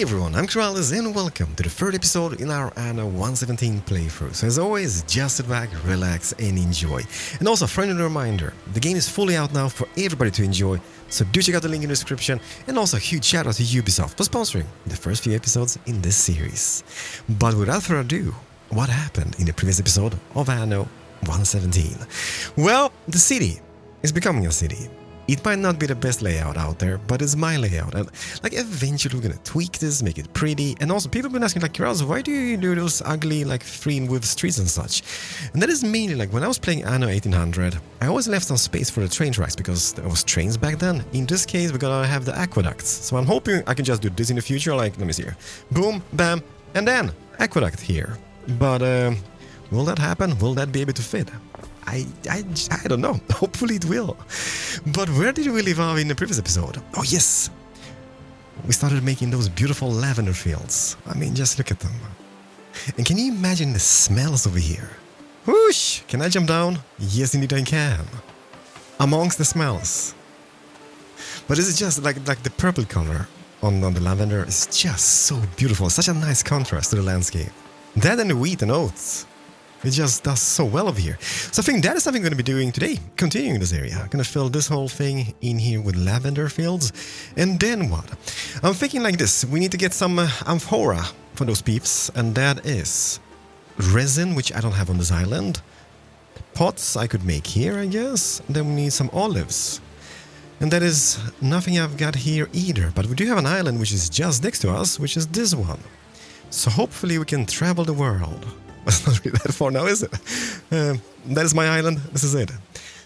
Hey everyone, I'm Keralis and welcome to the third episode in our Anno 117 playthrough. So as always, just sit back, relax and enjoy. And also a friendly reminder, the game is fully out now for everybody to enjoy, so do check out the link in the description, and also a huge shout out to Ubisoft for sponsoring the first few episodes in this series. But without further ado, what happened in the previous episode of Anno 117? Well, the city is becoming a city. It might not be the best layout out there, but it's my layout, and like eventually we're gonna tweak this, make it pretty. And also people have been asking like, Keralis, why do you do those ugly like 3-width streets and such? And that is mainly like when I was playing Anno 1800, I always left some space for the train tracks because there was trains back then. In this case we're gonna have the aqueducts, so I'm hoping I can just do this in the future, like let me see here, boom, bam, and then aqueduct here. But will that happen? Will that be able to fit? I don't know. Hopefully it will. But where did we leave off in the previous episode? Oh yes! We started making those beautiful lavender fields. I mean, just look at them. And can you imagine the smells over here? Whoosh! Can I jump down? Yes, indeed I can. Amongst the smells. But this is just like the purple color on the lavender is just so beautiful. Such a nice contrast to the landscape. That and the wheat and oats. It just does so well over here. So I think that is something I'm going to be doing today, continuing this area. I'm going to fill this whole thing in here with lavender fields. And then what? I'm thinking like this. We need to get some amphora for those peeps. And that is resin, which I don't have on this island. Pots I could make here, I guess. And then we need some olives. And that is nothing I've got here either. But we do have an island which is just next to us, which is this one. So hopefully we can travel the world. It's not really that far now, is it? That is my island. This is it.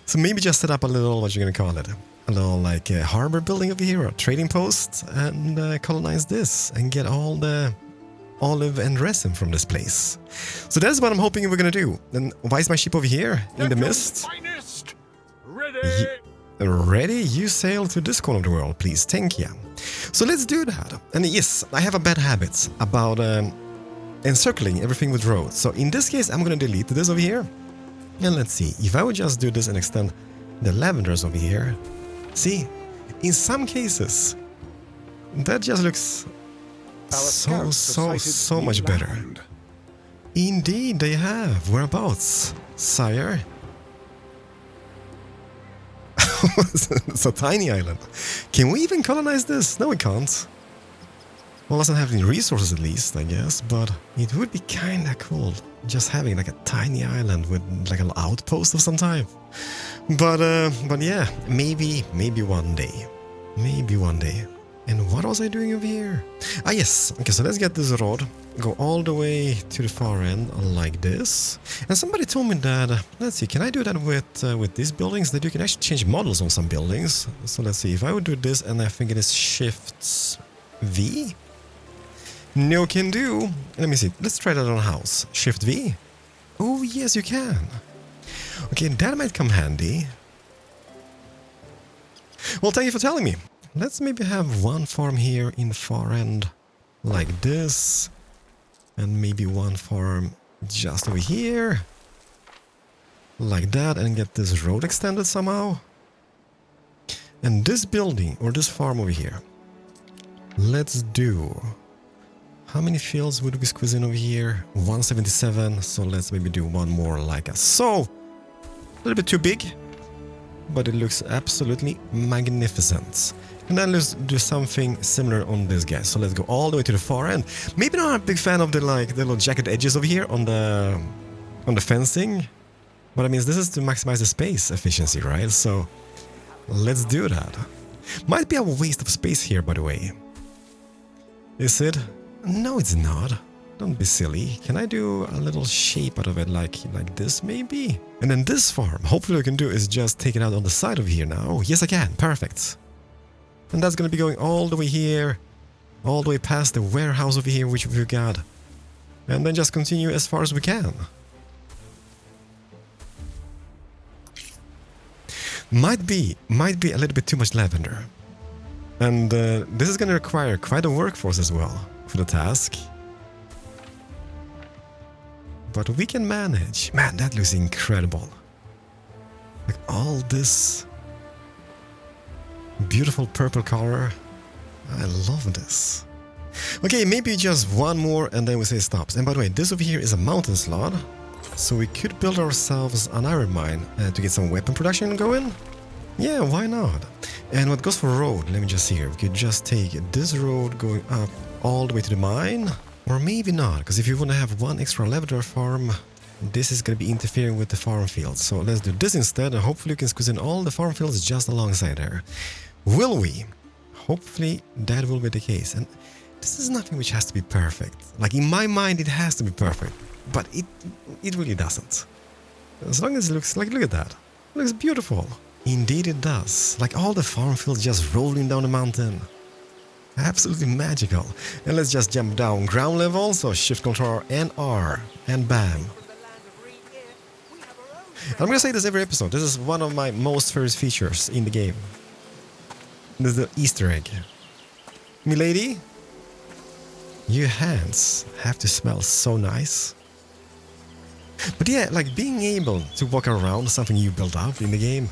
So maybe just set up a little, what you're going to call it? A little like a harbor building over here, or a trading post, and colonize this and get all the olive and resin from this place. So that's what I'm hoping we're going to do. And why is my ship over here in the mist? Ready? Ready? You sail to this corner of the world, please. Thank you. So let's do that. And yes, I have a bad habit about encircling everything with roads. So in this case, I'm going to delete this over here. And let's see, if I would just do this and extend the lavenders over here. See, in some cases, that just looks so much better. Indeed, they have. Whereabouts, sire? It's a tiny island. Can we even colonize this? No, we can't. Well, it doesn't have any resources at least, I guess, but it would be kinda cool just having like a tiny island with like an outpost of some type. But yeah, maybe one day. Maybe one day. And what was I doing over here? Ah yes, okay, so let's get this rod, go all the way to the far end like this. And somebody told me that, let's see, can I do that with these buildings? That you can actually change models on some buildings. So let's see, if I would do this, and I think it is Shift V. No can do. Let me see. Let's try that on a house. Shift V. Oh, yes, you can. Okay, that might come handy. Well, thank you for telling me. Let's maybe have one farm here in the far end like this. And maybe one farm just over here. Like that, and get this road extended somehow. And this building, or this farm over here. Let's do... How many fields would we squeeze in over here? 177, so let's maybe do one more like a so. A little bit too big, but it looks absolutely magnificent. And then let's do something similar on this guy. So let's go all the way to the far end. Maybe not a big fan of the little jagged edges over here on the fencing. But I mean, this is to maximize the space efficiency, right? So let's do that. Might be a waste of space here, by the way. Is it? No, it's not. Don't be silly. Can I do a little shape out of it like this maybe? And then this farm, hopefully what I can do is just take it out on the side over here now. Yes, I can. Perfect. And that's going to be going all the way here, all the way past the warehouse over here, which we've got. And then just continue as far as we can. Might be a little bit too much lavender. And this is going to require quite a workforce as well for the task. But we can manage. Man, that looks incredible. Like all this beautiful purple color. I love this. Okay, maybe just one more and then we say stops. And by the way, this over here is a mountain slot. So we could build ourselves an iron mine to get some weapon production going. Yeah, why not? And what goes for road, let me just see here. We could just take this road going up all the way to the mine. Or maybe not, because if you want to have one extra lavender farm, this is going to be interfering with the farm fields. So let's do this instead, and hopefully you can squeeze in all the farm fields just alongside there. Will we? Hopefully that will be the case. And this is nothing which has to be perfect. Like in my mind it has to be perfect, but it really doesn't. As long as it looks like, look at that. It looks beautiful. Indeed it does. Like all the farm fields just rolling down the mountain. Absolutely magical. And let's just jump down ground level, so shift control and R, and bam. I'm gonna say this every episode, this is one of my most favorite features in the game. This is the Easter egg. Milady, your hands have to smell so nice. But yeah, like being able to walk around something you built up in the game,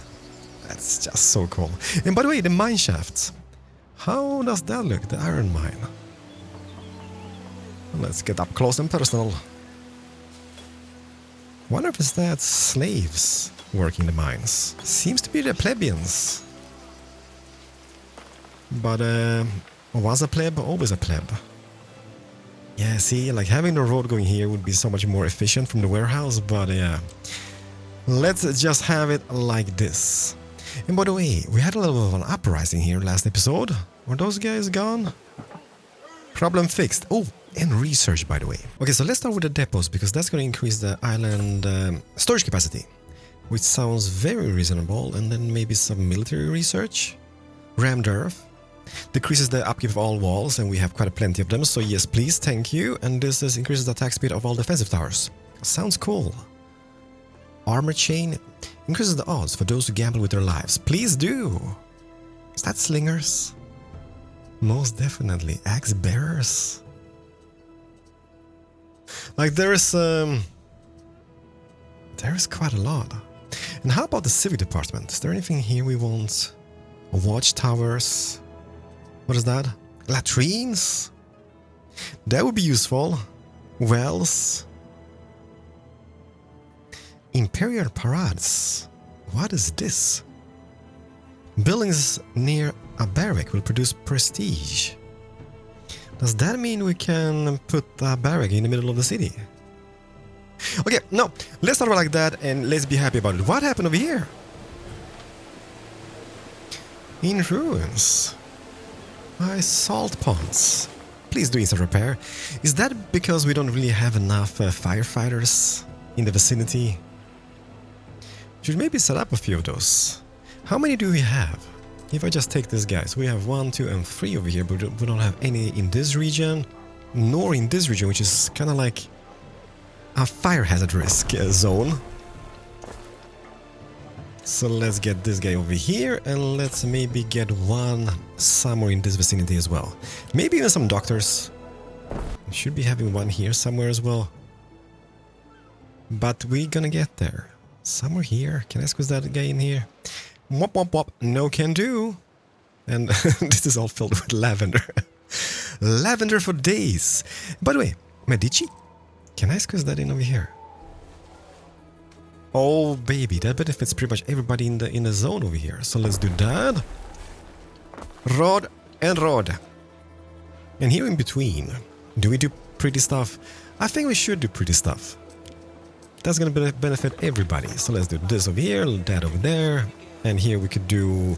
that's just so cool. And by the way, the mine shafts. How does that look, the iron mine? Let's get up close and personal. Wonder if it's that slaves working the mines. Seems to be the plebeians. But once a pleb, always a pleb. Yeah, see, like having the road going here would be so much more efficient from the warehouse, but yeah. Let's just have it like this. And by the way, we had a little bit of an uprising here last episode. Were those guys gone? Problem fixed. Oh, and research, by the way. Okay, so let's start with the depots, because that's going to increase the island storage capacity, which sounds very reasonable. And then maybe some military research. Rammed earth. Decreases the upkeep of all walls, and we have quite a plenty of them, so yes, please, thank you. And this increases the attack speed of all defensive towers. Sounds cool. Armor chain increases the odds for those who gamble with their lives. Please do. Is that slingers? Most definitely. Axe bearers. Like there is quite a lot. And how about the civic department? Is there anything here we want? Watchtowers. What is that? Latrines? That would be useful. Wells. Imperial parades. What is this? Buildings near a barrack will produce prestige. Does that mean we can put a barrack in the middle of the city? Okay, no, let's start like that and let's be happy about it. What happened over here? In ruins. My salt ponds. Please do instant repair. Is that because we don't really have enough firefighters in the vicinity? Should maybe set up a few of those. How many do we have? If I just take these guys, we have 1, 2, and 3 over here, but we don't have any in this region, nor in this region, which is kind of like a fire hazard risk zone. So let's get this guy over here, and let's maybe get one somewhere in this vicinity as well. Maybe even some doctors. Should be having one here somewhere as well. But we're gonna get there. Somewhere here. Can I squeeze that guy in here? Wop wop wop. No can do. And this is all filled with lavender. Lavender for days. By the way, Medici, can I squeeze that in over here? Oh baby, that benefits pretty much everybody in the zone over here. So let's do that. Rod and rod. And here in between, do we do pretty stuff? I think we should do pretty stuff. That's gonna benefit everybody. So let's do this over here, that over there. And here we could do...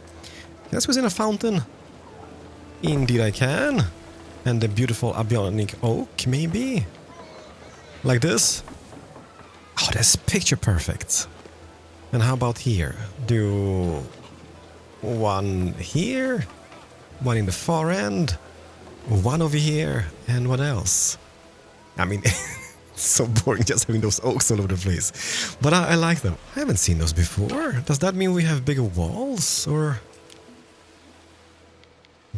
Can I squeeze in a fountain? Indeed I can. And the beautiful abionic oak, maybe? Like this? Oh, that's picture perfect. And how about here? Do one here, one in the far end, one over here, and what else? I mean, it's so boring just having those oaks all over the place. But I like them. I haven't seen those before. Does that mean we have bigger walls, or...?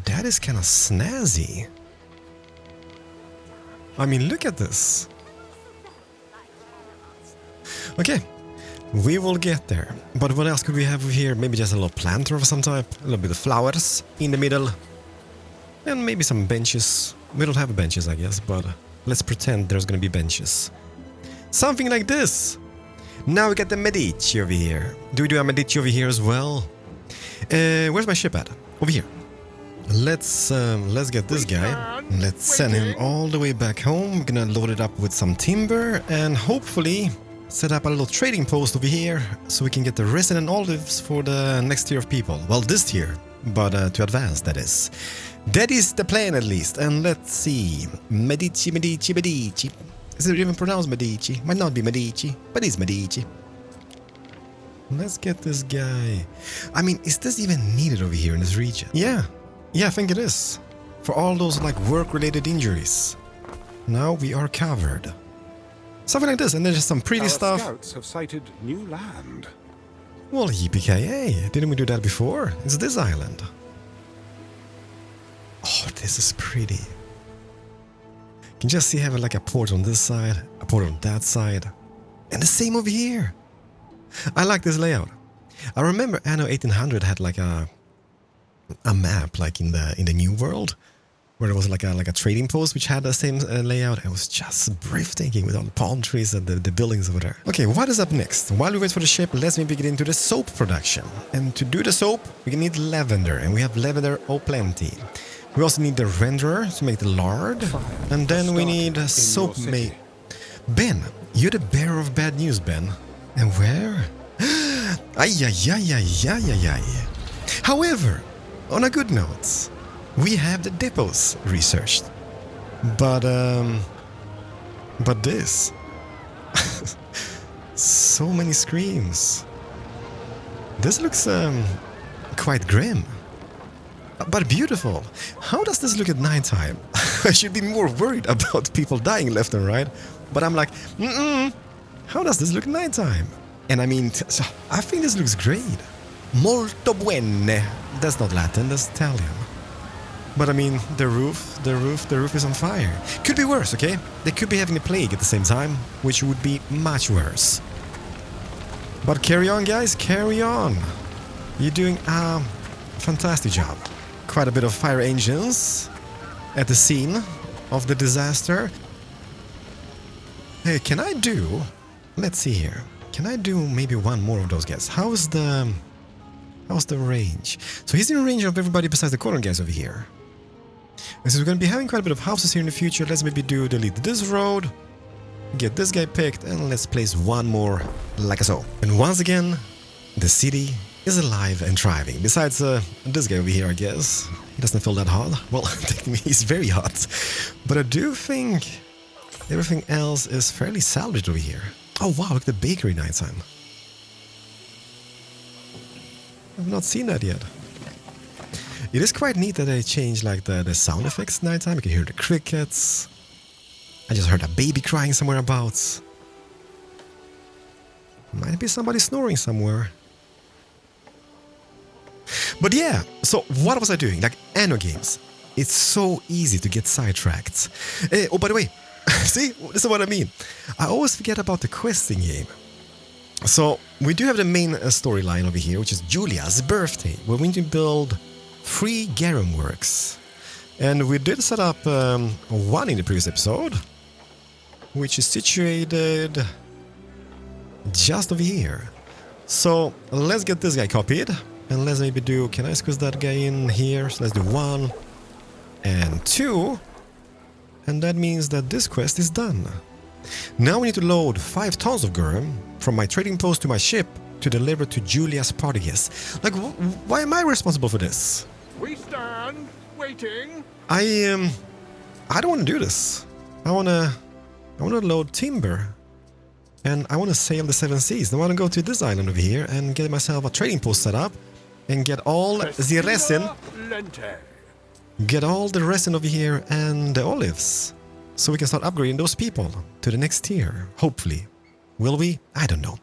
That is kind of snazzy. I mean, look at this. Okay, we will get there. But what else could we have here? Maybe just a little planter of some type, a little bit of flowers in the middle, and maybe some benches. We don't have benches, I guess, but let's pretend there's gonna be benches. Something like this! Now we got the Medici over here. Do we do a Medici over here as well? Where's my ship at? Over here. Let's get this guy. Let's send him all the way back home. We're gonna load it up with some timber and hopefully set up a little trading post over here so we can get the resin and olives for the next tier of people. Well, this tier, but to advance, that is. That is the plan, at least. And let's see. Medici, Medici, Medici. Is it even pronounced Medici? Might not be Medici, but it's Medici. Let's get this guy. I mean, is this even needed over here in this region? Yeah, I think it is. For all those like work-related injuries. Now we are covered. Something like this, and then just some pretty stuff. Scouts have sighted new land. Well, yippee-ki-yay. Didn't we do that before? It's this island. Oh, this is pretty. You can just see having like a port on this side, a port on that side, and the same over here. I like this layout. I remember Anno 1800 had like a map like in the New World, where there was like a trading post which had the same layout. It was just breathtaking with all the palm trees and the buildings over there. Okay, what is up next? While we wait for the ship, let's maybe get into the soap production. And to do the soap, we need lavender, and we have lavender oh plenty. We also need the renderer to make the lard, and then we need a soap made. Ben, you're the bearer of bad news, Ben. And where? Ay. However, on a good note, we have the depots researched. But this. So many screens. This looks quite grim. But beautiful. How does this look at nighttime? I should be more worried about people dying left and right. But I'm like, how does this look at nighttime? And I mean, I think this looks great. Molto bene. That's not Latin, that's Italian. But I mean, the roof is on fire. Could be worse, okay? They could be having a plague at the same time, which would be much worse. But carry on, guys, carry on. You're doing a fantastic job. Quite a bit of fire engines at the scene of the disaster. Hey, can I do... Let's see here. Can I do maybe one more of those guys? How's the range? So he's in range of everybody besides the corner guys over here. And so we're going to be having quite a bit of houses here in the future. Let's maybe delete this road, get this guy picked, and let's place one more like so. And once again, the city is alive and thriving. Besides this guy over here, I guess. He doesn't feel that hot. Well, technically he's very hot. But I do think everything else is fairly salvaged over here. Oh wow, look at the bakery nighttime. I've not seen that yet. It is quite neat that they changed like the sound effects nighttime. You can hear the crickets. I just heard a baby crying somewhere about. Might be somebody snoring somewhere. But yeah, so what was I doing? Like Anno games. It's so easy to get sidetracked. Oh, by the way, see, this is what I mean. I always forget about the questing game. So we do have the main storyline over here, which is Julia's birthday, where we need to build 3 garum works. And we did set up one in the previous episode, which is situated just over here. So let's get this guy copied. And let's maybe do, can I squeeze that guy in here? So let's do 1 and 2. And that means that this quest is done. Now we need to load 5 tons of garum from my trading post to my ship to deliver to Julia's party guests. Like, why am I responsible for this? We stand waiting. I don't want to do this. I wanna load timber. And I want to sail the 7 seas. I want to go to this island over here and get myself a trading post set up and get all the resin. Get all the resin over here and the olives. So we can start upgrading those people to the next tier. Hopefully. Will we? I don't know.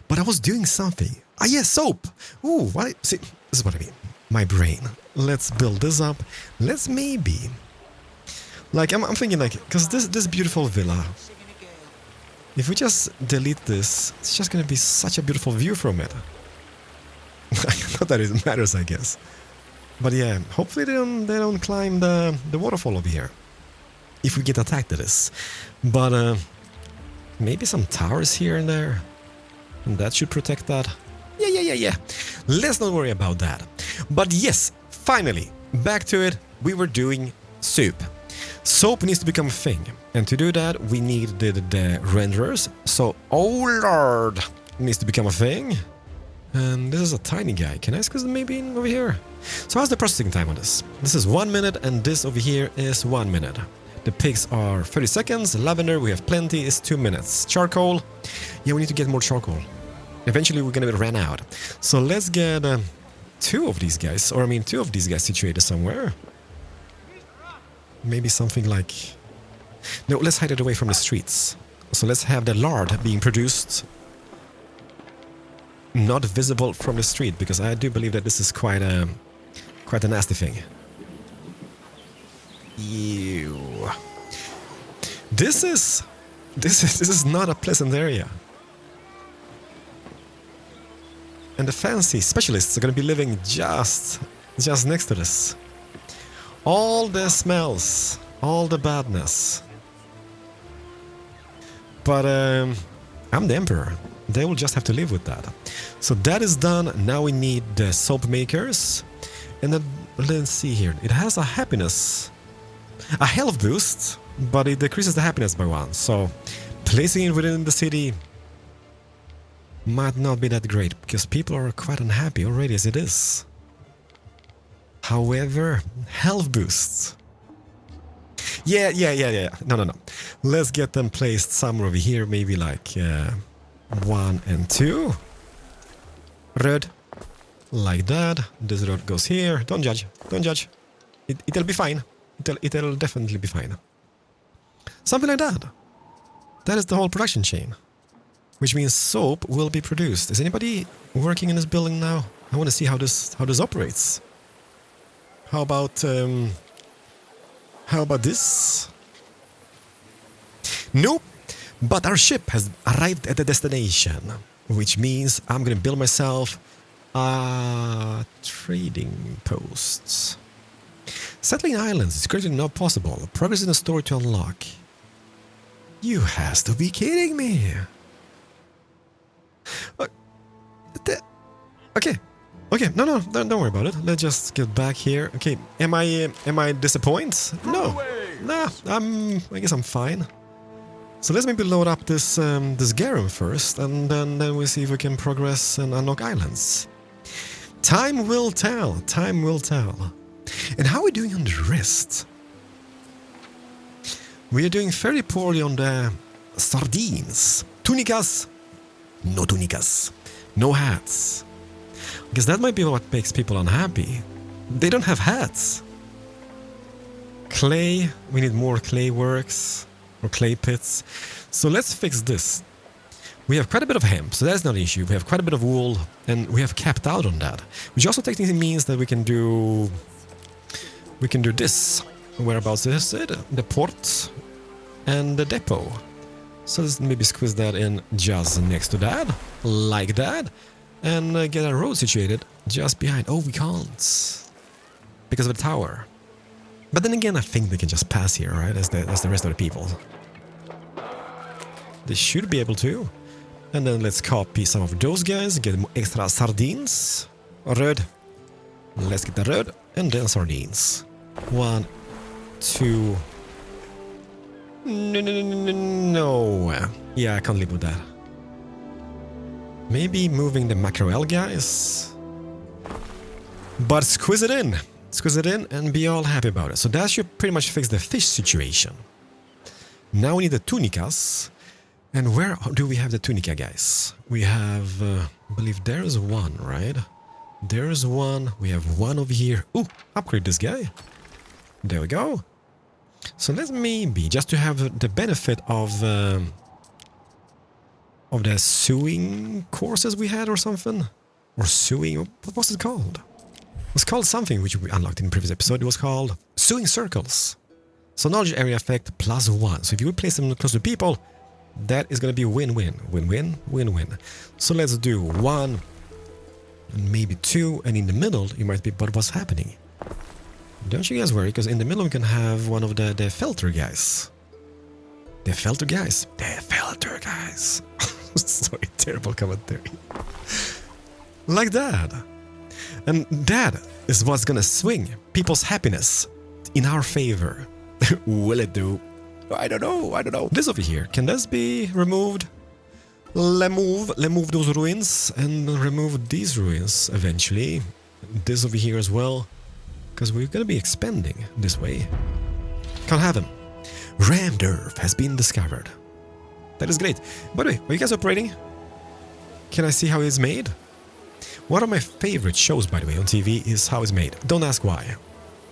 But I was doing something. Ah, yes, soap. Ooh, what? See, this is what I mean. My brain. Let's build this up. Let's maybe... Like, I'm thinking like, because this beautiful villa... If we just delete this, it's just gonna be such a beautiful view from it. Not that it matters, I guess. But yeah, hopefully they don't climb the waterfall over here. if we get attacked at this. But maybe some towers here and there. And that should protect that. Yeah. Let's not worry about that. But yes, finally, back to it. We were doing soup. Soap needs to become a thing. And to do that, we need the renderers. So, oh lord, needs to become a thing. And this is a tiny guy. Can I squeeze them maybe in over here? So how's the processing time on this? This is 1 minute and this over here is 1 minute. The pigs are 30 seconds. Lavender, we have plenty, is 2 minutes. Charcoal, yeah, we need to get more charcoal. Eventually we're gonna run out. So let's get two of these guys situated somewhere. Maybe something like... No, let's hide it away from the streets. So let's have the lard being produced not visible from the street, because I do believe that this is quite a nasty thing. Ew. This is not a pleasant area. And the fancy specialists are going to be living just next to this. All the smells, all the badness. But I'm the emperor. They will just have to live with that. So that is done. Now we need the soap makers. And then let's see here. It has a happiness, a health boost, but it decreases the happiness by 1. So placing it within the city might not be that great, because people are quite unhappy already as it is. However, health boosts. Yeah. No. Let's get them placed somewhere over here, maybe like 1 and 2. Red. Like that. This road goes here. Don't judge. It'll be fine. It'll definitely be fine. Something like that. That is the whole production chain. Which means soap will be produced. Is anybody working in this building now? I want to see how this operates. How about this? Nope. But our ship has arrived at the destination, which means I'm gonna build myself a trading post. Settling islands is currently not possible. Progress in the story to unlock. You has to be kidding me. Okay. No, don't worry about it. Let's just get back here. Okay, am I disappointed? No. Nah, I guess I'm fine. So let's maybe load up this garum first, and then we'll see if we can progress and unlock islands. Time will tell. And how are we doing on the rest? We are doing very poorly on the sardines. Tunicas. No tunicas. No hats. I guess that might be what makes people unhappy. They don't have hats. Clay. We need more clay works. Or clay pits. So let's fix this. We have quite a bit of hemp, so that's not an issue. We have quite a bit of wool, and we have capped out on that. Which also technically means that we can do this. Whereabouts is it? The port and the depot. So let's maybe squeeze that in just next to that, like that, and get a road situated just behind. Oh, we can't, because of the tower. But then again, I think they can just pass here, right? As the rest of the people. They should be able to. And then let's copy some of those guys, get extra sardines. Red. Let's get the red, and then sardines. 1, 2. No. Yeah, I can't live with that. Maybe moving the mackerel guys. But squeeze it in. Squeeze it in and be all happy about it. So that should pretty much fix the fish situation. Now we need the tunicas. And where do we have the tunica guys? We have, I believe there is one, right? There is one. We have one over here. Ooh, upgrade this guy. There we go. So let's maybe, just to have the benefit of the sewing courses we had or something. Or sewing, what was it called? It was called something which we unlocked in the previous episode. It was called sewing circles. So knowledge area effect +1. So if you would place them close to people, that is going to be win-win. Win-win, win-win. So let's do 1 and maybe 2, and in the middle it might be, but what's happening? Don't you guys worry, because in the middle we can have one of the filter guys. The filter guys. The filter guys. Sorry, terrible commentary. Like that. And that is what's gonna swing people's happiness in our favor. Will it do? I don't know. This over here, can this be removed? Remove those ruins and remove these ruins eventually. This over here as well, because we're gonna be expanding this way. Can't have him. Ramderf has been discovered. That is great. By the way, are you guys operating? Can I see how it's made? One of my favorite shows, by the way, on TV is How It's Made. Don't ask why.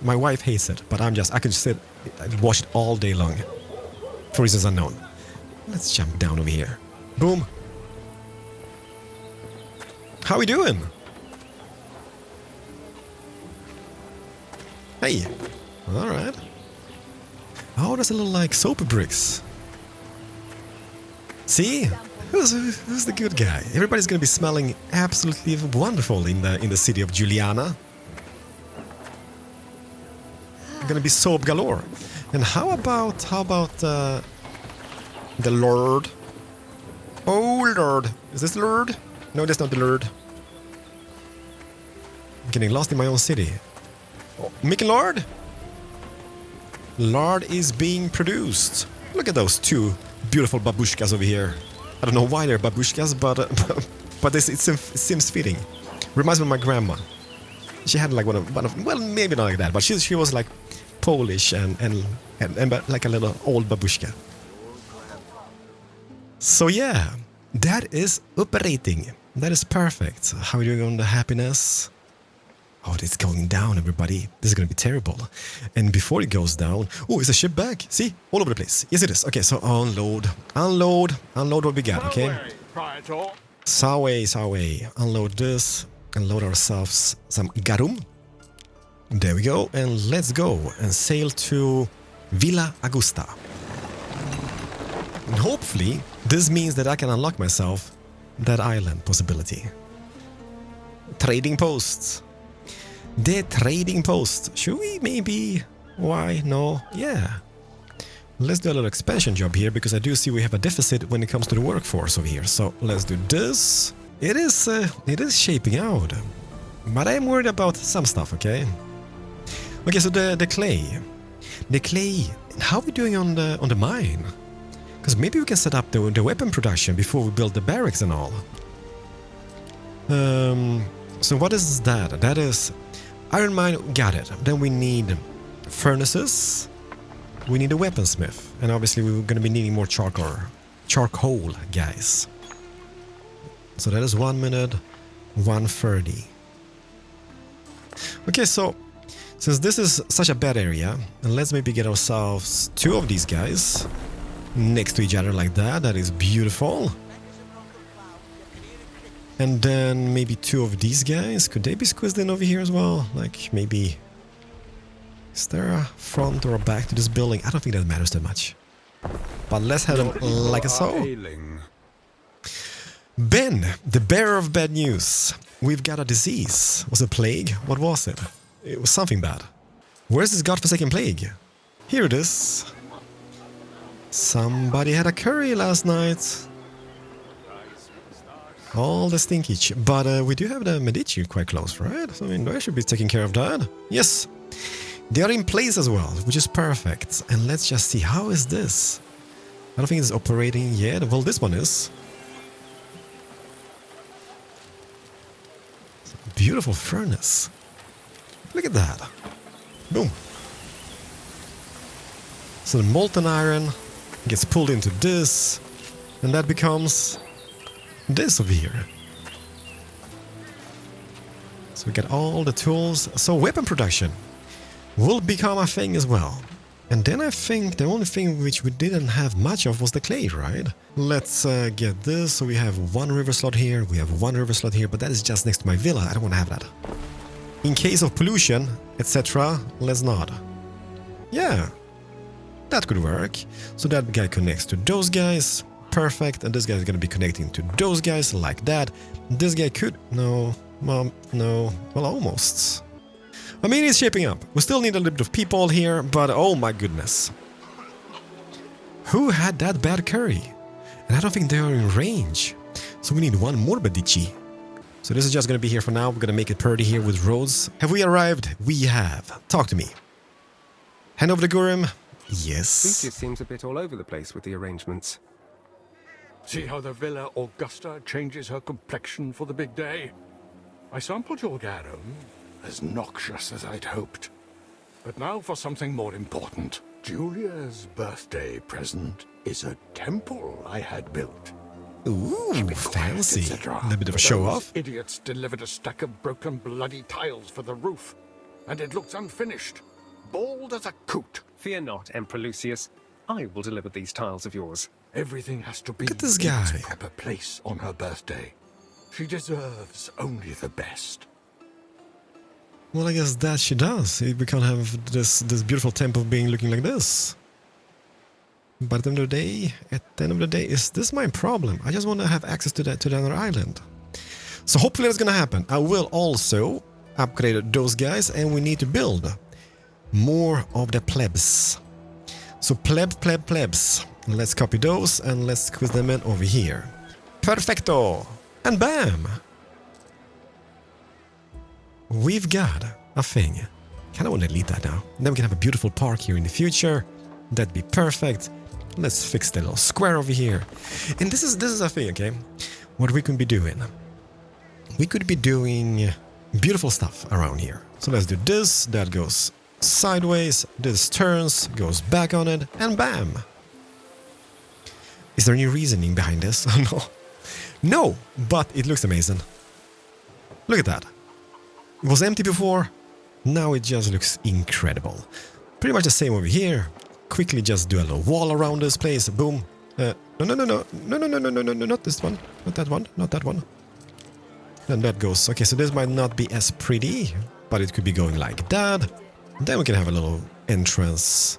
My wife hates it, but I can sit and watch it all day long. For reasons unknown. Let's jump down over here. Boom. How we doing? Hey. Alright. Oh, that's a little like soap bricks. See? Who's the good guy? Everybody's gonna be smelling absolutely wonderful in the city of Juliana. Gonna be soap galore. And how about the Lord? Oh Lord, is this the Lord? No, that's not the Lord. I'm getting lost in my own city. Oh, Mickey Lord? Lard is being produced. Look at those two beautiful babushkas over here. I don't know why they're babushkas, but it seems fitting. Reminds me of my grandma. She had like one of well, maybe not like that, but she was like Polish and like a little old babushka. So yeah, that is operating. That is perfect. How are you doing on the happiness? Oh, it's going down, everybody. This is going to be terrible. And before it goes down... Oh, is the ship back? See? All over the place. Yes, it is. Okay, so unload. Unload what we got, okay? Sawe. Unload this. Unload ourselves some garum. There we go. And let's go and sail to Villa Augusta. And hopefully, this means that I can unlock myself that island possibility. Trading posts. The trading post. Should we maybe... Why? No. Yeah. Let's do a little expansion job here, because I do see we have a deficit when it comes to the workforce over here. So let's do this. It is shaping out. But I am worried about some stuff, okay? Okay, so the clay. The clay. How are we doing on the mine? Because maybe we can set up the weapon production before we build the barracks and all. So what is that? That is... Iron mine, got it. Then we need furnaces. We need a weaponsmith. And obviously we're going to be needing more charcoal, guys. So that is 1 minute, 1:30. Okay, so since this is such a bad area, let's maybe get ourselves 2 of these guys next to each other like that. That is beautiful. And then maybe 2 of these guys. Could they be squeezed in over here as well? Like maybe... Is there a front or a back to this building? I don't think that matters that much. But let's have them like so. Ben, the bearer of bad news. We've got a disease. Was it plague? What was it? It was something bad. Where's this godforsaken plague? Here it is. Somebody had a curry last night. All the stinkage. But we do have the Medici quite close, right? So, I mean, I should be taking care of that. Yes. They are in place as well, which is perfect. And let's just see, how is this? I don't think it's operating yet. Well, this one is. Beautiful furnace. Look at that. Boom. So the molten iron gets pulled into this, and that becomes this over here. So we get all the tools. So weapon production will become a thing as well. And then I think the only thing which we didn't have much of was the clay, right? Let's get this. So we have 1 river slot here, we have 1 river slot here, but that is just next to my villa. I don't want to have that. In case of pollution, etc., let's not. Yeah, that could work. So that guy connects to those guys. Perfect. And this guy is going to be connecting to those guys like that. This guy could... No. Well, no. Well, almost. I mean, it's shaping up. We still need a little bit of people here, but oh my goodness. Who had that bad curry? And I don't think they are in range. So we need one more Badici. So this is just going to be here for now. We're going to make it pretty here with roads. Have we arrived? We have. Talk to me. Hand over the Gurim. Yes. Lucius seems a bit all over the place with the arrangements. See how the Villa Augusta changes her complexion for the big day? I sampled your garum, as noxious as I'd hoped. But now for something more important. Julia's birthday present is a temple I had built. Ooh, fancy. etc. A little bit of a show-off. Idiots delivered a stack of broken bloody tiles for the roof, and it looks unfinished. Bald as a coot. Fear not, Emperor Lucius. I will deliver these tiles of yours. Everything has to be Look at this in guy. its proper place on her birthday. She deserves only the best. Well, I guess that she does. We can't have this beautiful temple being looking like this. But at the end of the day, is this my problem? I just want to have access to the other island. So hopefully that's gonna happen. I will also upgrade those guys, and we need to build more of the plebs. So plebs. Let's copy those and let's squeeze them in over here. Perfecto! And bam! We've got a thing. Kinda wanna delete that now. And then we can have a beautiful park here in the future. That'd be perfect. Let's fix the little square over here. And this is a thing, okay? What we could be doing. We could be doing beautiful stuff around here. So let's do this. That goes sideways. This turns, goes back on it, and bam! Is there any reasoning behind this? Oh no. No, but it looks amazing. Look at that. It was empty before. Now it just looks incredible. Pretty much the same over here. Quickly just do a little wall around this place. Boom. No, not this one. Not that one. Not that one. And that goes. Okay, so this might not be as pretty, but it could be going like that. Then we can have a little entrance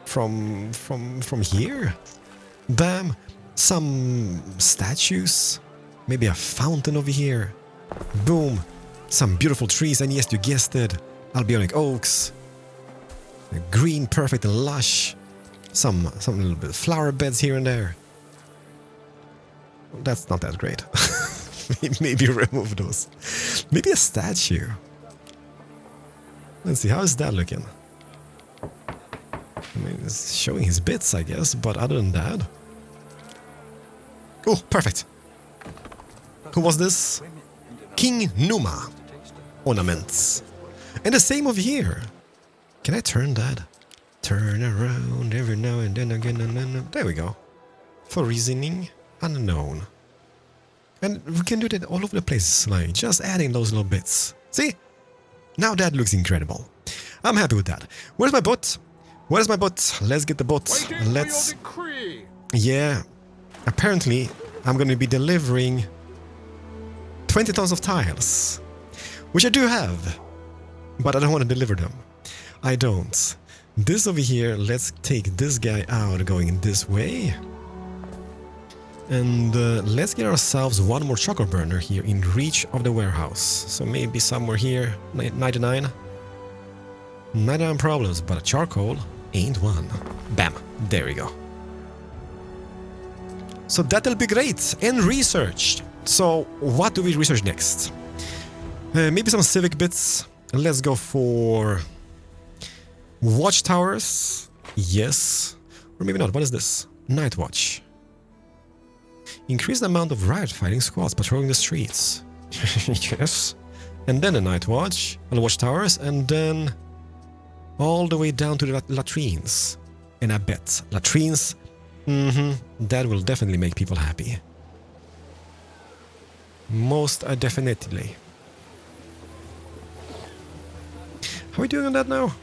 from here. Bam. Some statues. Maybe a fountain over here. Boom. Some beautiful trees, and yes, you guessed it. Albionic oaks. Green, perfect and lush. Some little bit of flower beds here and there. That's not that great. Maybe remove those. Maybe a statue. Let's see, how is that looking? I mean, it's showing his bits, I guess, but other than that... Oh, perfect. Who was this? King Numa. Ornaments. And the same over here. Can I turn that? Turn around every now and then again. There we go. For reasoning unknown. And we can do that all over the place, like just adding those little bits. See? Now that looks incredible. I'm happy with that. Where's my boat? Where's my boat? Let's get the boat. Let's... For your decree. Yeah. Apparently, I'm going to be delivering 20 tons of tiles. Which I do have. But I don't want to deliver them. I don't. This over here, let's take this guy out going this way. And let's get ourselves one more charcoal burner here in reach of the warehouse. So maybe somewhere here, 99. 99 problems, but a charcoal ain't one. Bam, there we go. So that'll be great, and researched. So what do we research next? Maybe some civic bits. Let's go for watchtowers. Yes. Or maybe not. What is this? Night watch. Increase the amount of riot fighting squads patrolling the streets. Yes. And then a night watch, and watchtowers, and then all the way down to the latrines. And I bet latrines, that will definitely make people happy. Most definitely. How are we doing on that now?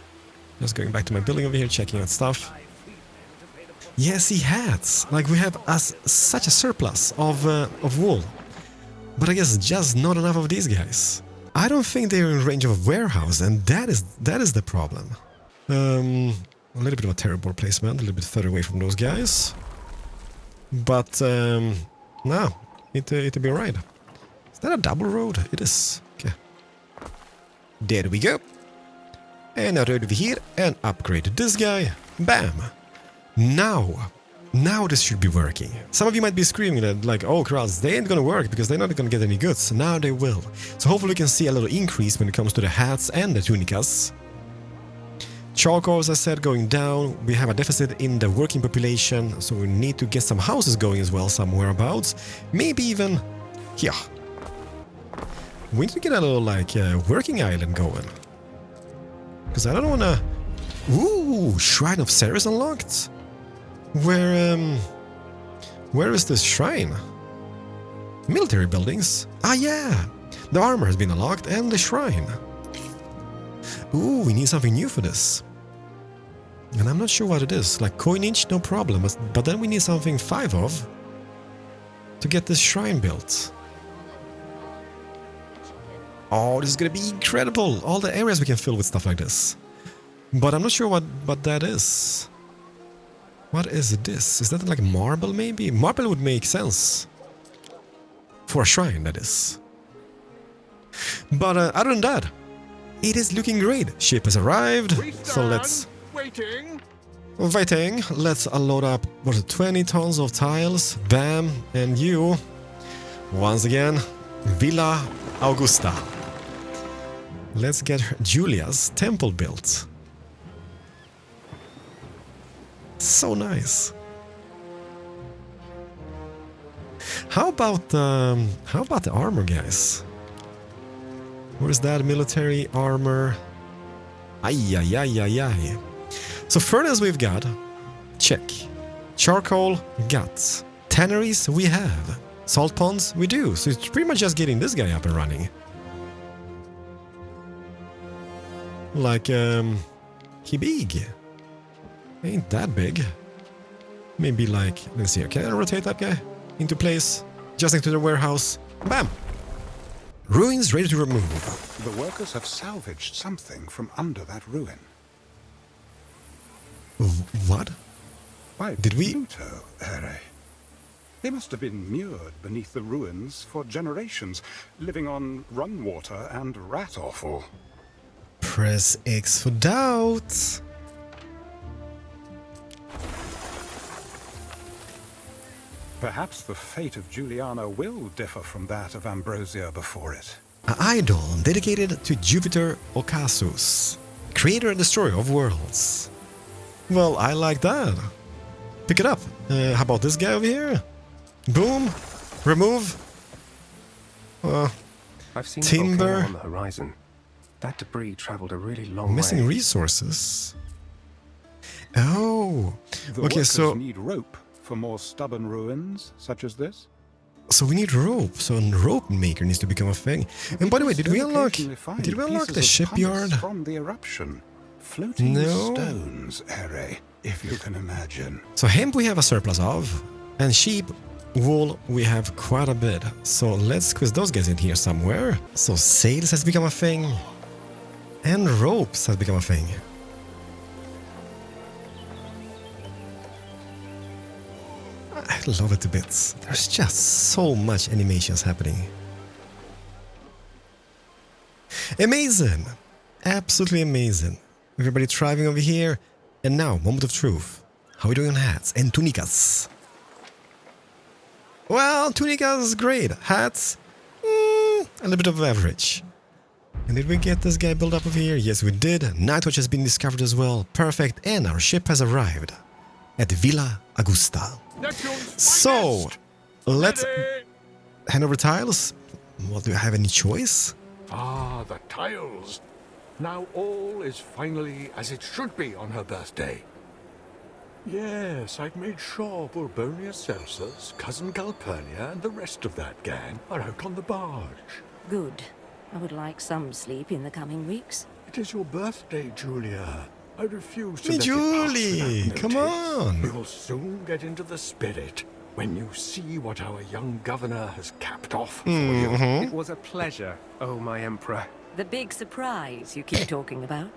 Just going back to my building over here, checking out stuff. Yes, he has. Like, we have such a surplus of wool. But I guess just not enough of these guys. I don't think they're in range of a warehouse, and that is the problem. A little bit of a terrible placement, a little bit further away from those guys. But, no, it'll be alright. Is that a double road? It is. Okay. There we go. And now right over here and upgrade this guy. Bam. Now this should be working. Some of you might be screaming that like, oh Keralis, they ain't gonna work because they're not gonna get any goods. Now they will. So hopefully we can see a little increase when it comes to the hats and the tunicas. Charcoal, as I said, going down. We have a deficit in the working population, so we need to get some houses going as well somewhere abouts. Maybe even here. We need to get a little like working island going. Because I don't wanna... Ooh, Shrine of Ceres unlocked. Where is this shrine? Military buildings? Ah, yeah! The armor has been unlocked and the shrine. Ooh, we need something new for this. And I'm not sure what it is. Like coinage, no problem. But then we need something 5 of to get this shrine built. Oh, this is gonna be incredible! All the areas we can fill with stuff like this. But I'm not sure what that is. What is this? Is that like marble maybe? Marble would make sense. For a shrine, that is. But other than that, it is looking great. Ship has arrived, so let's... Waiting. Let's unload up, what is it, 20 tons of tiles. Bam, and you, once again, Villa Augusta. Let's get Julia's temple built. So nice. How about the armor, guys? Where's that military armor? Ay. So furnace we've got. Check. Charcoal, got. Tanneries we have. Salt ponds we do. So it's pretty much just getting this guy up and running. Like, he big. Ain't that big. Maybe like, let's see here. Can I rotate that guy into place? Just next to the warehouse. Bam! Ruins ready to remove. The workers have salvaged something from under that ruin. What? Why, Did we... Pluto, Ere. They must have been mured beneath the ruins for generations, living on run water and rat offal. Press X for doubt. Perhaps the fate of Juliana will differ from that of Ambrosia before it. An idol dedicated to Jupiter Ocassus, creator and destroyer of worlds. Well, I like that. Pick it up. How about this guy over here? Boom. Remove. I've seen timber. a volcano on the horizon. That debris traveled a really long Missing way. resources. Oh. The Okay, workers so... need rope for more stubborn ruins such as this. So we need rope. So a rope maker needs to become a thing. And by the way, did we unlock the shipyard? From the eruption. Floating No. stones, Ere, if you can imagine. So hemp we have a surplus of, and sheep wool we have quite a bit. So let's squeeze those guys in here somewhere. So sails has become a thing, and ropes has become a thing. I love it to bits. There's just so much animations happening. Amazing! Absolutely amazing. Everybody thriving over here. And now, moment of truth. How are we doing on hats and tunicas? Well, tunicas is great. Hats, a little bit of average. And did we get this guy built up over here? Yes, we did. Nightwatch has been discovered as well. Perfect. And our ship has arrived at Villa Augusta. So, let's hand over tiles. Well, do I have any choice? Ah, the tiles. Now all is finally as it should be on her birthday. Yes, I've made sure Bulbonia Celsus, cousin Calpurnia, and the rest of that gang are out on the barge. Good. I would like some sleep in the coming weeks. It is your birthday, Julia. I refuse to Hey, let Julie, it pass come without notice. on. We will soon get into the spirit when you see what our young governor has capped off for you. It was a pleasure, oh my emperor. The big surprise you keep talking about.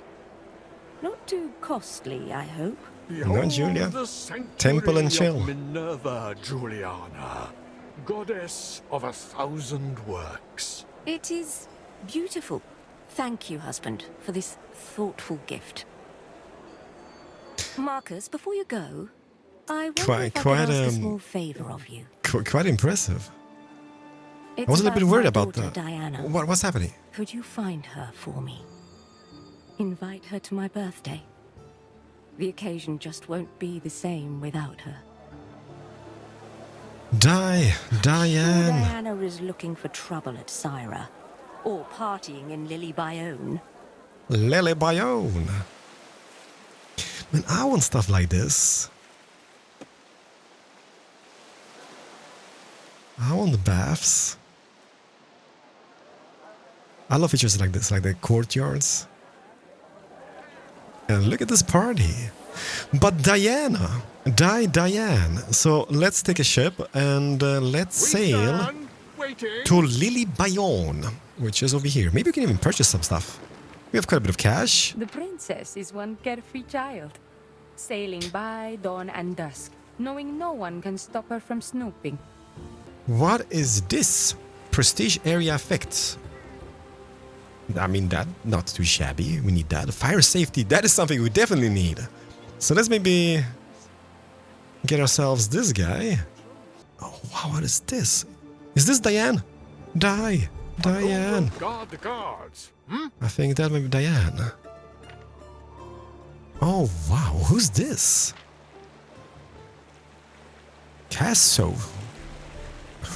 Not too costly, I hope. Behold Julia. the sanctuary Temple and chill. of Minerva, Juliana, goddess of 1,000 works. It is beautiful. Thank you, husband, for this thoughtful gift. Marcus, before you go, I wonder if I could ask a small favor of you. Quite impressive. It's I was a little bit about worried my about daughter, that. Diana. What's happening? Could you find her for me? Invite her to my birthday. The occasion just won't be the same without her. Diane. Diana is looking for trouble at Syra, or partying in Lily Bayonne. Lily Bayonne. Man, I want stuff like this. I want the baths. I love features like this, like the courtyards. And look at this party. But Diane. So let's take a ship and let's sail to Lily Bayonne, which is over here. Maybe we can even purchase some stuff. We have quite a bit of cash. The princess is one carefree child, sailing by dawn and dusk, knowing no one can stop her from snooping. What is this? Prestige area effects. I mean, that not too shabby. We need that. Fire safety, that is something we definitely need. So let's maybe get ourselves this guy. Oh, wow, what is this? Is this Diane? Diane. Guard the guards. I think that might be Diane. Oh, wow, who's this? Casso.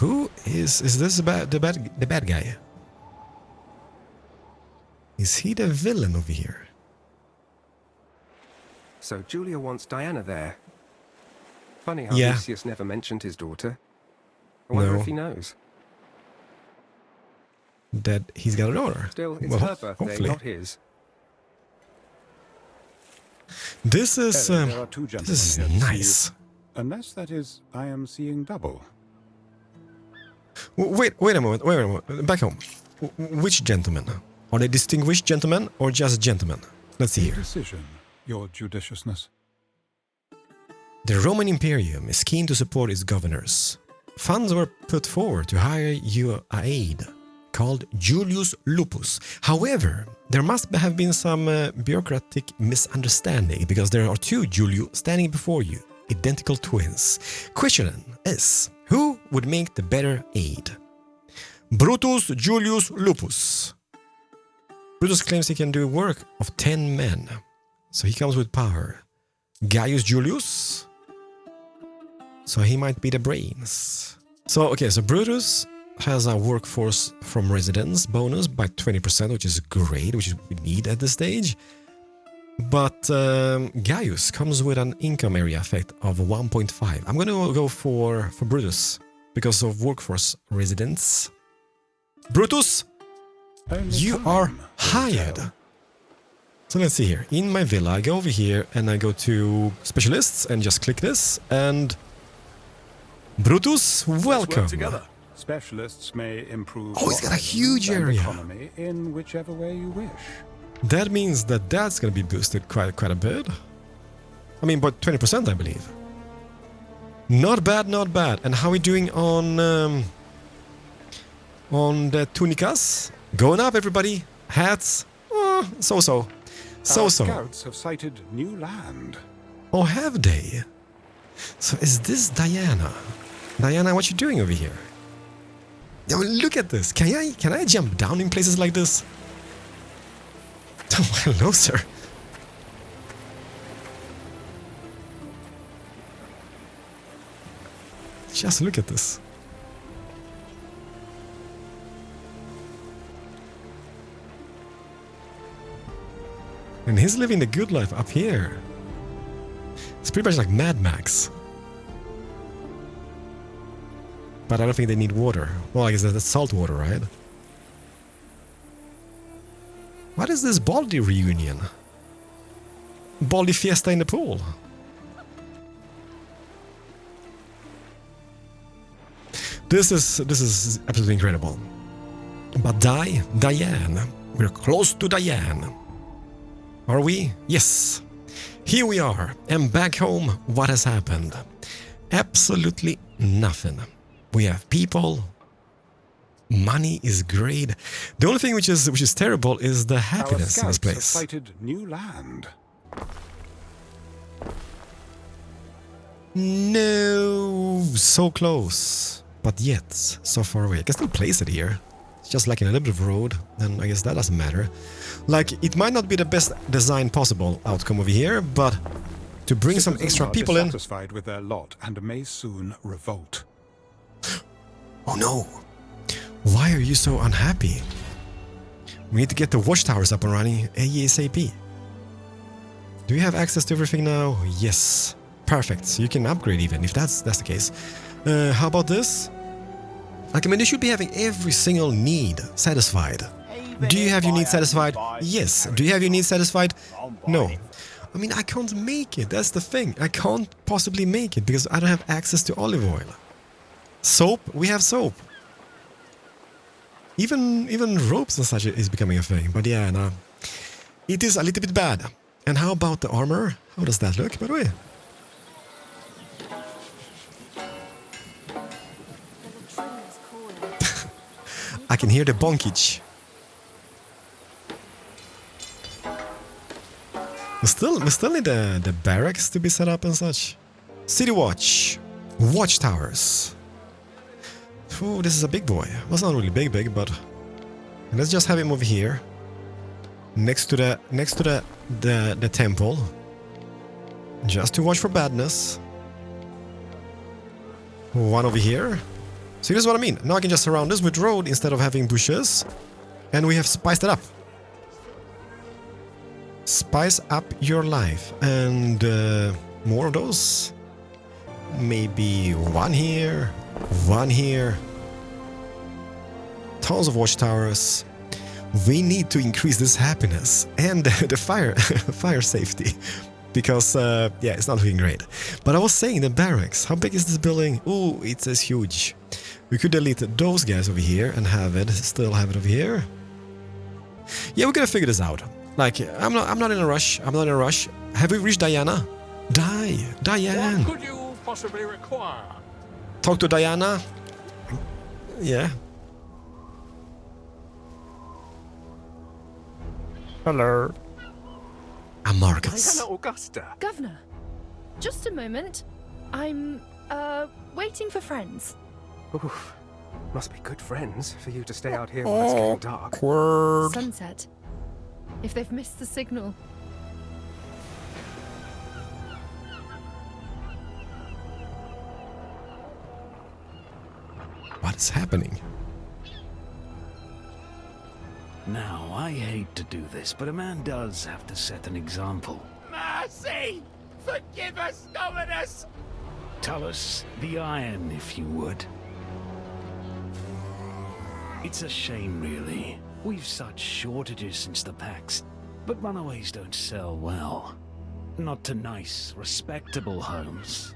Who is this the bad guy? Is he the villain over here? So Julia wants Diana there. Funny how Yeah. Lucius never mentioned his daughter. I wonder No. if he knows. That he's got a daughter. Still, it's Well, her birthday, hopefully. not his. This is There are two this gentlemen is here to see nice. you. Unless, that is, I am seeing double. Wait a moment. Back home. Which gentlemen? Are they distinguished gentlemen or just gentlemen? Let's see here. Decision, your judiciousness. The Roman Imperium is keen to support its governors. Funds were put forward to hire you an aide called Julius Lupus. However, there must have been some bureaucratic misunderstanding because there are two Julio standing before you, identical twins. Question is, who would make the better aide? Brutus Julius Lupus. Brutus claims he can do work of 10 men, so he comes with power. Gaius Julius, so he might be the brains. So Brutus has a workforce from residence bonus by 20%, which is great, which we need at this stage. But Gaius comes with an income area effect of 1.5. I'm going to go for Brutus because of workforce residence. Brutus, Only you time are will hired. tell. So let's see here. In my villa, I go over here and I go to specialists and just click this. And Brutus, welcome. Specialists may improve. Oh, he's got a items huge and area. Economy in whichever way you wish. That means that's going to be boosted quite a bit. I mean, but 20%, I believe. Not bad, not bad. And how are we doing on the tunicas? Going up, everybody. Hats, so-so. Our scouts have sighted new land. Oh, have they? So is this Diana? Diana, what you doing over here? Oh, look at this. Can I jump down in places like this? Oh, hello, sir. Just look at this. And he's living the good life up here. It's pretty much like Mad Max. But I don't think they need water. Well, I guess that's salt water, right? What is this Baldi reunion? Baldi fiesta in the pool. This is absolutely incredible. But Diane. We're close to Diane. Are we? Yes. Here we are. And back home, what has happened? Absolutely nothing. We have people Money is great. The only thing which is terrible is the Our happiness in this scouts have place. sighted new land. No, so close, but yet so far away. I can still place it here. It's just like in a little bit of road, then I guess that doesn't matter. Like, it might not be the best design possible outcome over here, but to bring some Citizens extra are people in. dissatisfied with their lot and may soon revolt. Oh no! Why are you so unhappy? We need to get the watchtowers up and running ASAP. Do you have access to everything now? Yes. Perfect. So you can upgrade even if that's the case. How about this? Like, I mean, you should be having every single need satisfied. Do you have your needs satisfied? Yes. Do you have your needs satisfied? No. I mean, I can't make it. That's the thing. I can't possibly make it because I don't have access to olive oil. Soap? We have soap. Even ropes and such is becoming a thing. But yeah, no. It is a little bit bad. And how about the armor? How does that look, by the way? I can hear the bonkage. We still need the barracks to be set up and such. City watch. Watchtowers. Oh, this is a big boy. Well, it's not really big, but let's just have him over here. Next to the temple. Just to watch for badness. One over here. So here's what I mean. Now I can just surround this with road instead of having bushes. And we have spiced it up. Spice up your life. And more of those. Maybe one here. One here. Tons of watchtowers. We need to increase this happiness. And the fire safety. Because, yeah, it's not looking great. But I was saying the barracks. How big is this building? Ooh, it says huge. We could delete those guys over here and still have it over here. Yeah, we're gonna figure this out. Like, I'm not in a rush. I'm not in a rush. Have we reached Diana? Diane. What could you possibly require? Talk to Diana. Yeah. Hello. I'm Marcus. Diana Augusta. Governor, just a moment. I'm, waiting for friends. Oof. Must be good friends for you to stay out here while it's getting dark. Awkward. Sunset. If they've missed the signal. What is happening? Now, I hate to do this, but a man does have to set an example. Mercy! Forgive us, Dominus! Tell us the iron, if you would. It's a shame, really. We've such shortages since the Pax, but runaways don't sell well. Not to nice, respectable homes.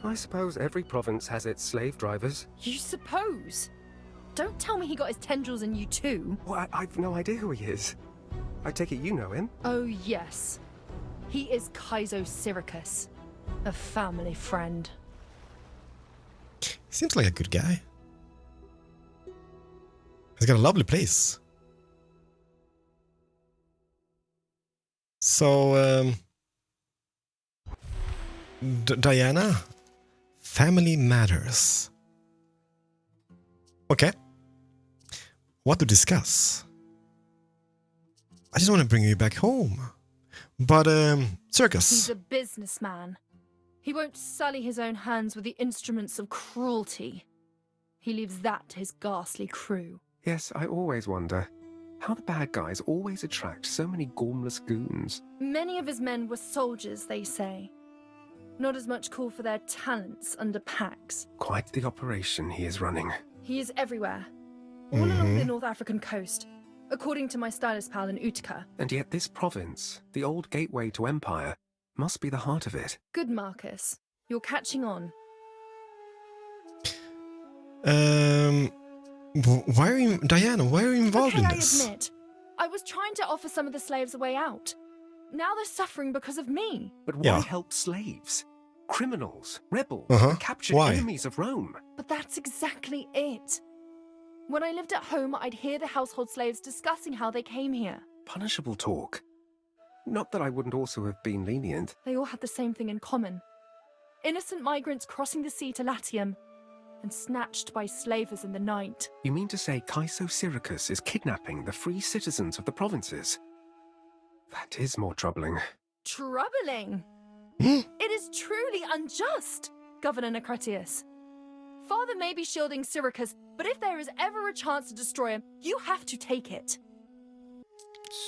I suppose every province has its slave drivers. You suppose? Don't tell me he got his tendrils in you too. Well, I've no idea who he is. I take it you know him. Oh yes. He is Kaizo Syricus. A family friend. Seems like a good guy. He's got a lovely place. So, Diana, family matters. Okay. What to discuss? I just want to bring you back home. But, Circus. He's a businessman. He won't sully his own hands with the instruments of cruelty. He leaves that to his ghastly crew. Yes, I always wonder how the bad guys always attract so many gormless goons. Many of his men were soldiers, they say. Not as much call for their talents under Pax. Quite the operation he is running. He is everywhere. All along the North African coast, according to my stylist pal in Utica. And yet this province, the old gateway to empire, must be the heart of it. Good, Marcus. You're catching on. Why are you, Diana, why are you involved in this? I admit, I was trying to offer some of the slaves a way out. Now they're suffering because of me. But why help slaves? Criminals, rebels, captured Why? enemies of Rome. But that's exactly it. When I lived at home, I'd hear the household slaves discussing how they came here. Punishable talk. Not that I wouldn't also have been lenient. They all had the same thing in common. Innocent migrants crossing the sea to Latium and snatched by slavers in the night. You mean to say Kaiso Syracuse is kidnapping the free citizens of the provinces? That is more troubling. Troubling? It is truly unjust, Governor Necretius. Father may be shielding Syracuse, but if there is ever a chance to destroy him, you have to take it.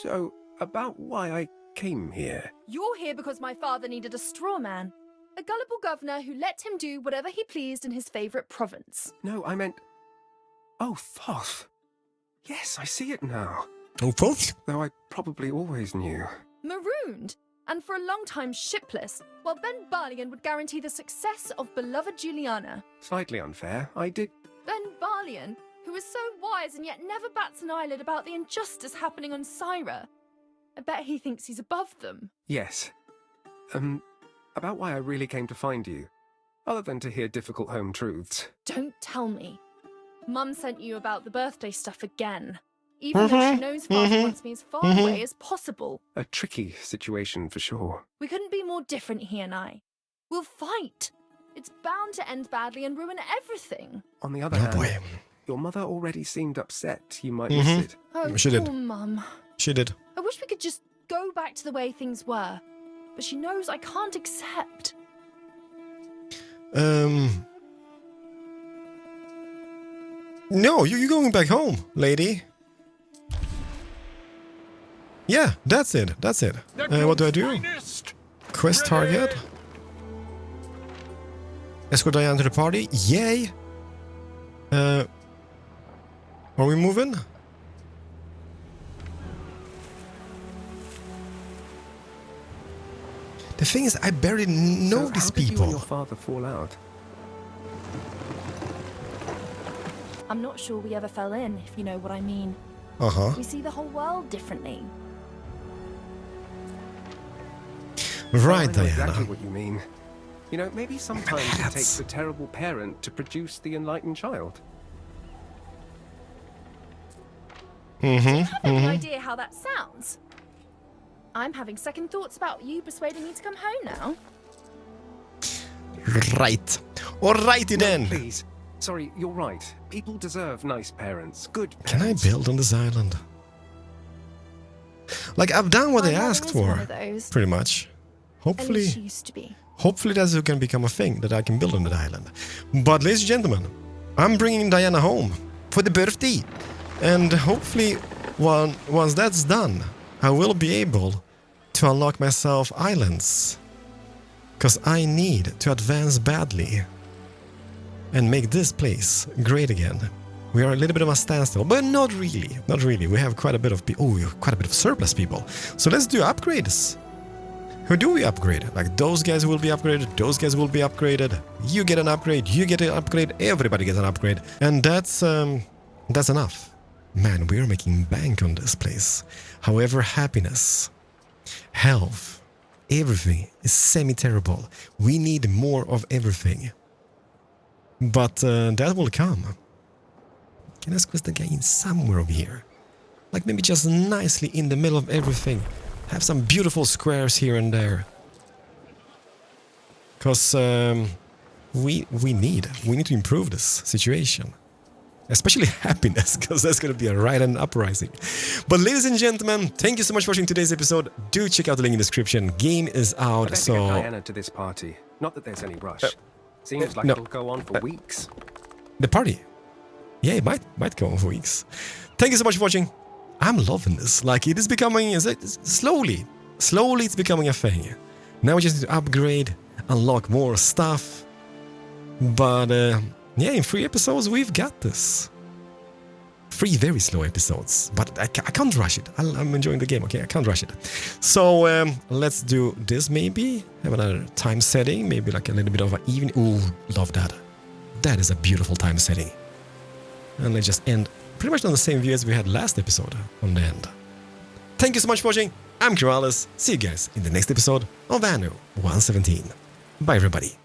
So, about why I came here. You're here because my father needed a straw man. A gullible governor who let him do whatever he pleased in his favourite province. No, I meant... Oh, Thoth. Yes, I see it now. Oh, Thoth? Though I probably always knew. Marooned, and for a long time shipless, while Ben Barlian would guarantee the success of beloved Juliana. Slightly unfair. I did... Ben Barlian, who is so wise and yet never bats an eyelid about the injustice happening on Syra. I bet he thinks he's above them. Yes. About why I really came to find you. Other than to hear difficult home truths. Don't tell me. Mum sent you about the birthday stuff again. Even though she knows Father wants me as far away as possible. A tricky situation for sure. We couldn't be more different, he and I. We'll fight. It's bound to end badly and ruin everything. On the other Oh hand, boy. your mother already seemed upset you might miss it. Oh, She did. poor Mum. She did. I wish we could just go back to the way things were. But she knows I can't accept. No, you're going back home, lady. Yeah, that's it. That's it. What do I do? Finest. Quest target. Escort Diana to the party. Yay. Are we moving? The thing is, I barely know So these how did you and people. your father fall out? I'm not sure we ever fell in, if you know what I mean. Uh-huh. We see the whole world differently. Right, I know Diana. exactly what you mean. You know, maybe sometimes it Hats. takes a terrible parent to produce the enlightened child. Have any idea how that sounds? I'm having second thoughts about you persuading me to come home now. Right. Alrighty then. Please. Sorry, you're right. People deserve nice parents. Good Can I parents. build on this island? Like, I've done what My they mother asked is one of for. those. Pretty much. At least she used to be. Hopefully that's going to become a thing that I can build on that island. But ladies and gentlemen, I'm bringing Diana home for the birthday. And hopefully once that's done, I will be able to unlock myself islands. Because I need to advance badly and make this place great again. We are a little bit of a standstill, but not really. Not really. We have quite a bit of quite a bit of surplus people. So let's do upgrades. Who do we upgrade? Like, those guys will be upgraded, those guys will be upgraded. You get an upgrade, you get an upgrade, everybody gets an upgrade. And that's enough. Man, we're making bank on this place. However, happiness, health, everything is semi-terrible. We need more of everything. But that will come. Can I squeeze the guy in somewhere over here? Like, maybe just nicely in the middle of everything. Have some beautiful squares here and there. Because we need to improve this situation. Especially happiness, because that's going to be a right and uprising. But ladies and gentlemen, thank you so much for watching today's episode. Do check out the link in the description. Game is I out, better so... get Diana to this party. Not that there's any rush. Seems like no. it'll go on for weeks. The party? Yeah, it might go on for weeks. Thank you so much for watching. I'm loving this. Like, it is becoming... Slowly it's becoming a thing. Now we just need to upgrade, unlock more stuff. But, yeah, in 3 episodes, we've got this. 3 very slow episodes. But I can't rush it. I'm enjoying the game, okay? I can't rush it. So, let's do this maybe. Have another time setting. Maybe like a little bit of an evening. Ooh, love that. That is a beautiful time setting. And let's just end pretty much on the same view as we had last episode on the end. Thank you so much for watching. I'm Keralis. See you guys in the next episode of Anno 117. Bye, everybody.